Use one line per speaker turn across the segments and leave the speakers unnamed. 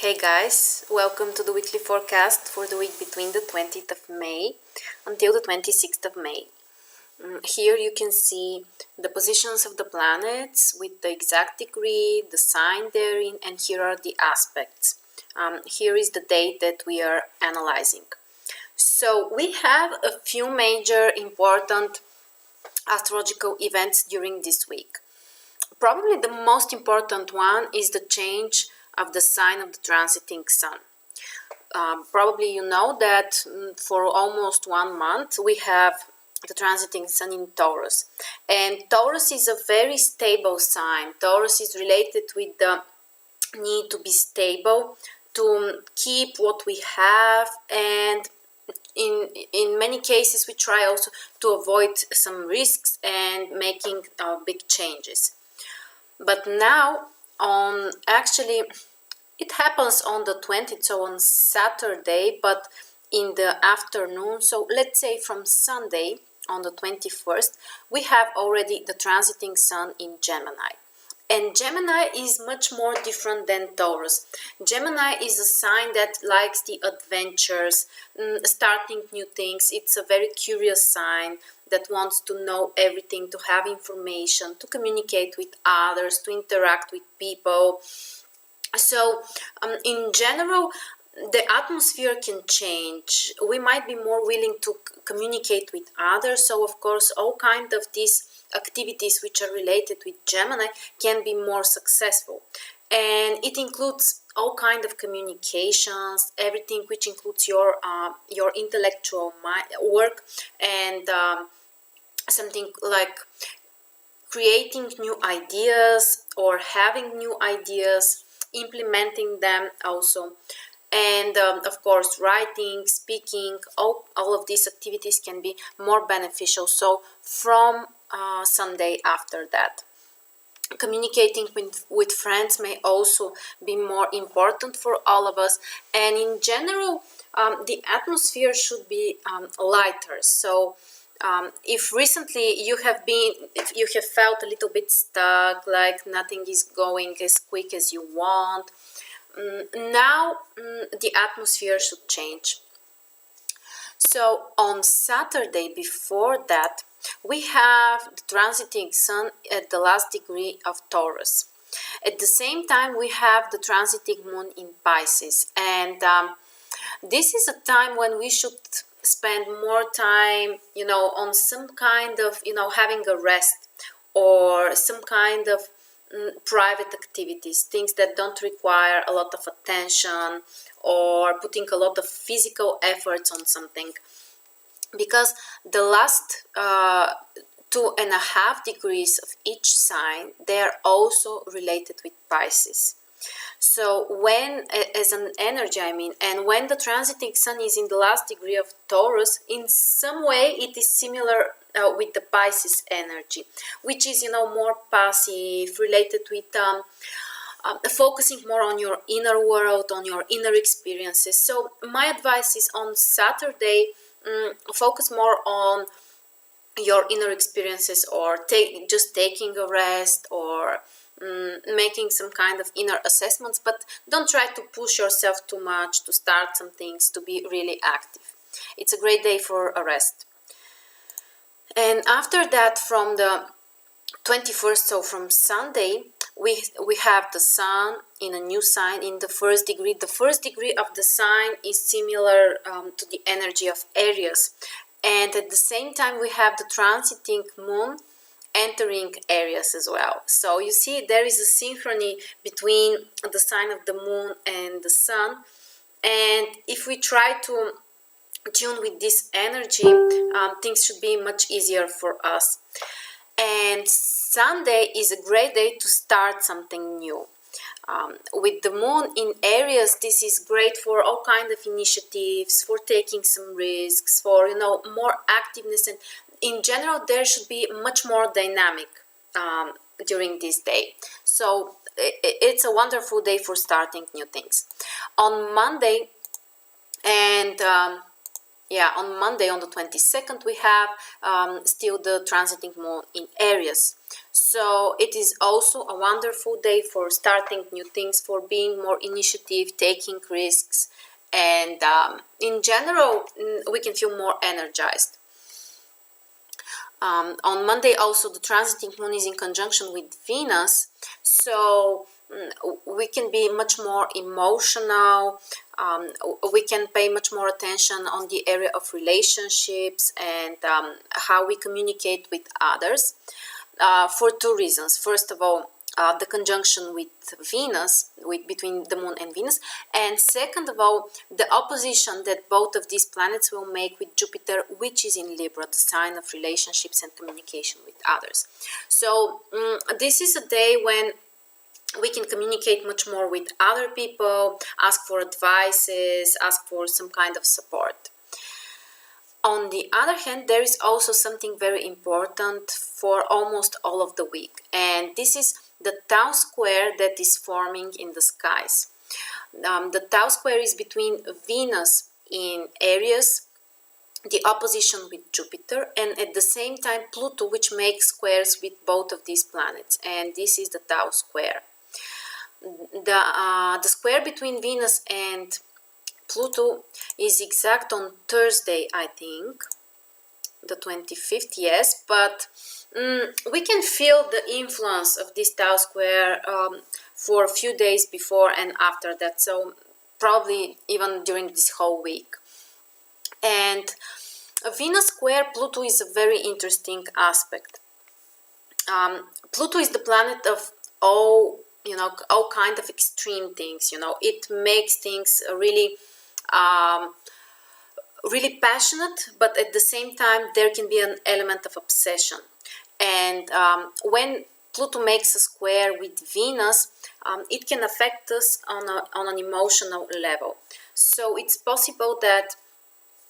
Hey guys, welcome to the weekly forecast for the week between the 20th of May until the 26th of May. Here you can see the positions of the planets with the exact degree, the sign they're in, and here are the aspects. Here is the date that we are analyzing. So we have a few major important astrological events during this week. Probably the most important one is the change of the sign of the transiting sun. Probably you know that for almost 1 month we have the transiting sun in Taurus, and Taurus is a very stable sign. Taurus is related with the need to be stable, to keep what we have, and in many cases we try also to avoid some risks and making big changes. But now it happens on the 20th, so on Saturday, but in the afternoon. So let's say from Sunday on the 21st, we have already the transiting sun in Gemini. And Gemini is much more different than Taurus. Gemini is a sign that likes the adventures, starting new things. It's a very curious sign that wants to know everything, to have information, to communicate with others, to interact with people. So in general, the atmosphere can change. We might be more willing to communicate with others. So of course, all kind of these activities which are related with Gemini can be more successful. And it includes all kind of communications, everything which includes your intellectual work, and something like creating new ideas or having new ideas, implementing them also. And of course, writing, speaking, all of these activities can be more beneficial. So from Sunday after that, communicating with friends may also be more important for all of us. And in general, the atmosphere should be lighter. So if recently you have felt a little bit stuck, like nothing is going as quick as you want, now the atmosphere should change. So on Saturday before that, we have the transiting sun at the last degree of Taurus. At the same time, we have the transiting moon in Pisces, and this is a time when we should spend more time, on some kind of, having a rest or some kind of private activities, things that don't require a lot of attention or putting a lot of physical efforts on something, because the last 2.5 degrees of each sign, they are also related with Pisces. So when, as an energy, and when the transiting sun is in the last degree of Taurus, in some way it is similar with the Pisces energy, which is, more passive, related with focusing more on your inner world, on your inner experiences. So my advice is on Saturday, focus more on your inner experiences, or just taking a rest, or making some kind of inner assessments, but don't try to push yourself too much to start some things, to be really active. It's a great day for a rest. And after that, from the 21st, so from Sunday, we have the sun in a new sign in the first degree. The first degree of the sign is similar to the energy of Aries, and at the same time we have the transiting moon entering Aries as well. So you see, there is a synchrony between the sign of the moon and the sun, and if we try to tune with this energy, things should be much easier for us. And Sunday is a great day to start something new. With the moon in Aries, this is great for all kinds of initiatives, for taking some risks, for more activeness, and in general there should be much more dynamic during this day. So it's a wonderful day for starting new things. On Monday, and on the 22nd, we have still the transiting moon in Aries. So it is also a wonderful day for starting new things, for being more initiative, taking risks, and in general, we can feel more energized. On Monday also the transiting moon is in conjunction with Venus, so we can be much more emotional, we can pay much more attention on the area of relationships and how we communicate with others, for two reasons. First of all, the conjunction with Venus, between the moon and Venus, and second of all, the opposition that both of these planets will make with Jupiter, which is in Libra, the sign of relationships and communication with others. So this is a day when we can communicate much more with other people, ask for advices, ask for some kind of support. On the other hand, there is also something very important for almost all of the week, and this is the Tau square that is forming in the skies. The Tau square is between Venus in Aries, the opposition with Jupiter, and at the same time Pluto, which makes squares with both of these planets, and this is the Tau square. The square between Venus and Pluto is exact on Thursday, I think, the 25th, yes, but we can feel the influence of this Tau square for a few days before and after that, so probably even during this whole week. And a Venus square Pluto is a very interesting aspect. Pluto is the planet of all kind of extreme things. It makes things really really passionate, but at the same time there can be an element of obsession. And when Pluto makes a square with Venus, it can affect us on an emotional level. So it's possible that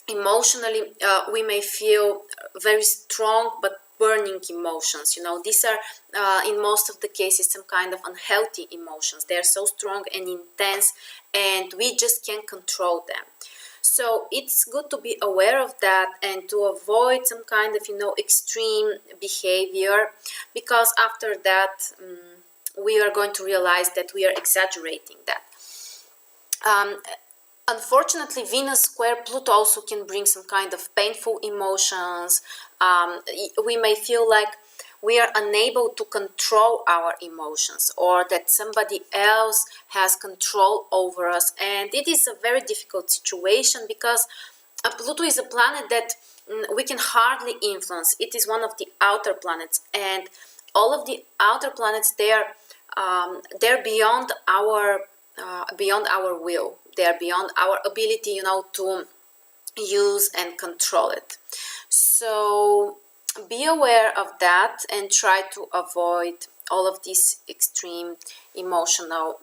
emotionally we may feel very strong but burning emotions. These are in most of the cases some kind of unhealthy emotions. They are so strong and intense and we just can't control them. So it's good to be aware of that and to avoid some kind of extreme behavior, because after that we are going to realize that we are exaggerating that. Unfortunately, Venus square Pluto also can bring some kind of painful emotions. We may feel like we are unable to control our emotions, or that somebody else has control over us. And it is a very difficult situation because Pluto is a planet that we can hardly influence. It is one of the outer planets, and all of the outer planets, they're beyond our will. They are beyond our ability, to use and control it. So be aware of that and try to avoid all of this extreme emotional,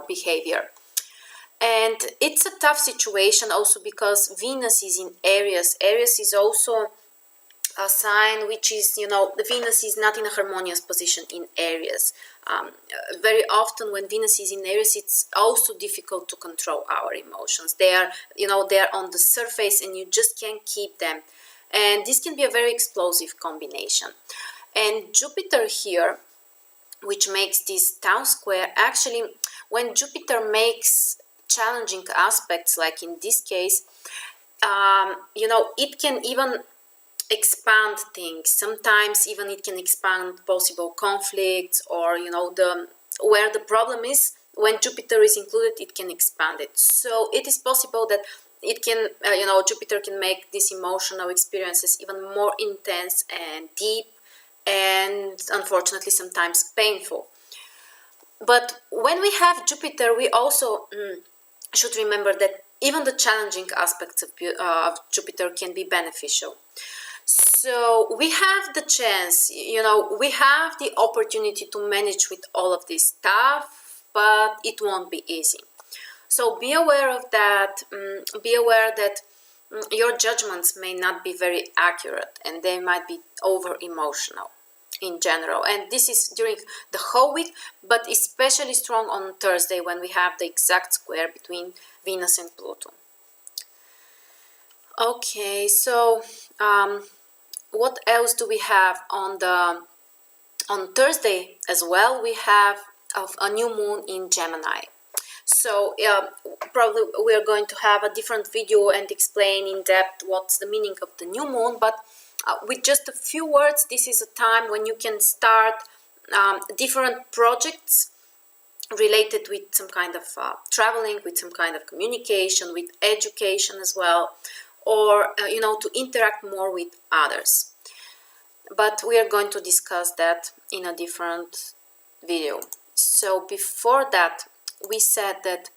behavior. And it's a tough situation also because Venus is in Aries. Aries is also a sign which is, Venus is not in a harmonious position in Aries. Very often when Venus is in Aries, it's also difficult to control our emotions. They are on the surface and you just can't keep them. And this can be a very explosive combination. And Jupiter here, which makes this Tau square, actually, when Jupiter makes challenging aspects, like in this case, it can even expand things. Sometimes even it can expand possible conflicts, or where the problem is, when Jupiter is included, it can expand it. So it is possible that it can Jupiter can make these emotional experiences even more intense and deep, and unfortunately sometimes painful. But when we have Jupiter, we also should remember that even the challenging aspects of Jupiter can be beneficial. So we have the chance, we have the opportunity to manage with all of this stuff, but it won't be easy. So be aware of that. Be aware that your judgments may not be very accurate and they might be over emotional in general. And this is during the whole week, but especially strong on Thursday when we have the exact square between Venus and Pluto. Okay, so what else do we have on the on Thursday as well, we have a new moon in Gemini. So probably we are going to have a different video and explain in depth what's the meaning of the new moon, but with just a few words, this is a time when you can start different projects related with some kind of traveling, with some kind of communication, with education as well, or to interact more with others. But we are going to discuss that in a different video. So before that, we said that,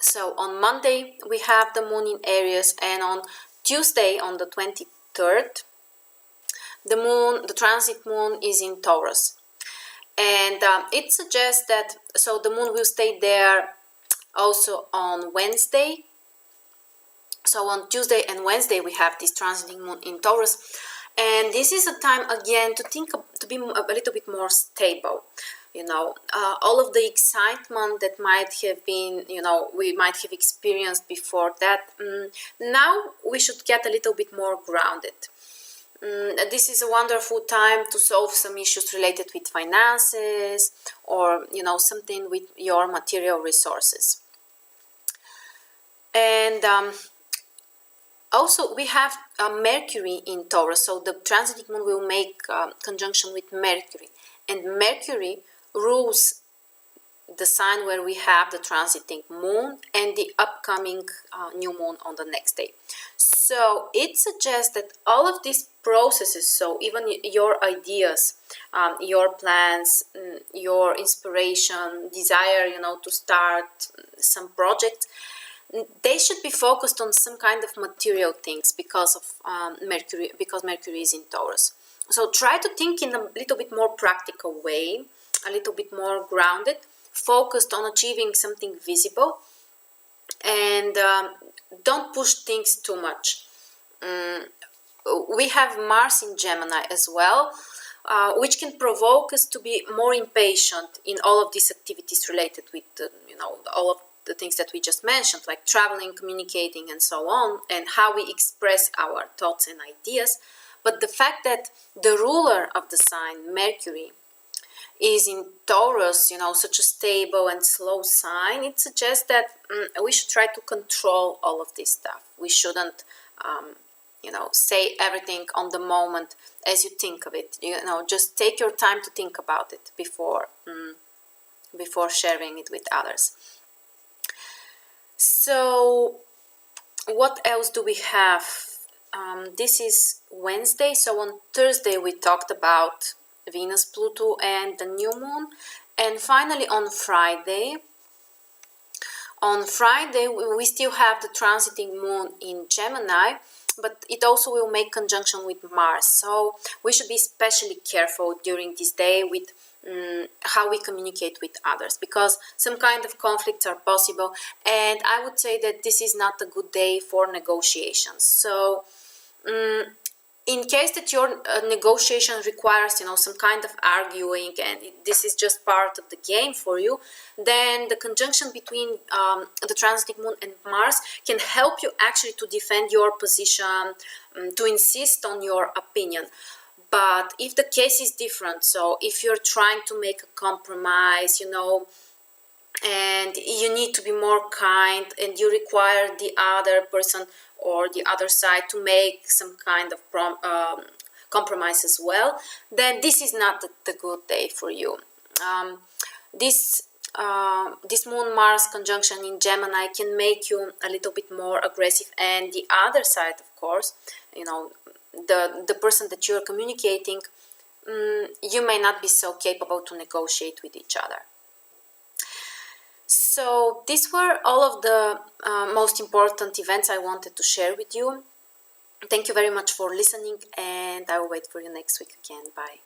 so on Monday we have the moon in Aries, and on Tuesday, on the 23rd, the transit moon is in Taurus. And it suggests that, so the moon will stay there also on Wednesday. So on Tuesday and Wednesday we have this transiting moon in Taurus, and this is a time again to be a little bit more stable. All of the excitement that might have been, we might have experienced before that, now we should get a little bit more grounded. This is a wonderful time to solve some issues related with finances, or something with your material resources. And also we have Mercury in Taurus, so the transiting moon will make conjunction with Mercury, and Mercury rules the sign where we have the transiting moon and the upcoming new moon on the next day. So it suggests that all of these processes, so even your ideas, your plans, your inspiration, desire, to start some project, they should be focused on some kind of material things because of Mercury is in Taurus. So try to think in a little bit more practical way, a little bit more grounded, focused on achieving something visible, and don't push things too much. We have Mars in Gemini as well, which can provoke us to be more impatient in all of these activities related with all of the things that we just mentioned, like traveling, communicating, and so on, and how we express our thoughts and ideas. But the fact that the ruler of the sign, Mercury, is in Taurus, such a stable and slow sign, it suggests that we should try to control all of this stuff. We shouldn't, say everything on the moment as you think of it. Just take your time to think about it before sharing it with others. So what else do we have? This is Wednesday, so on Thursday we talked about Venus, Pluto, and the new moon. And finally on Friday we still have the transiting moon in Gemini, but it also will make conjunction with Mars. So we should be especially careful during this day with how we communicate with others, because some kind of conflicts are possible, and I would say that this is not a good day for negotiations. So in case that your negotiation requires some kind of arguing, and this is just part of the game for you, then the conjunction between the transiting moon and Mars can help you actually to defend your position, to insist on your opinion. But if the case is different, so if you're trying to make a compromise, and you need to be more kind, and you require the other person or the other side to make some kind of compromise as well, then this is not the good day for you. This Moon Mars conjunction in Gemini can make you a little bit more aggressive, and the other side, of course, the person that you're communicating, you may not be so capable to negotiate with each other. So these were all of the most important events I wanted to share with you. Thank you very much for listening, and I will wait for you next week again. Bye.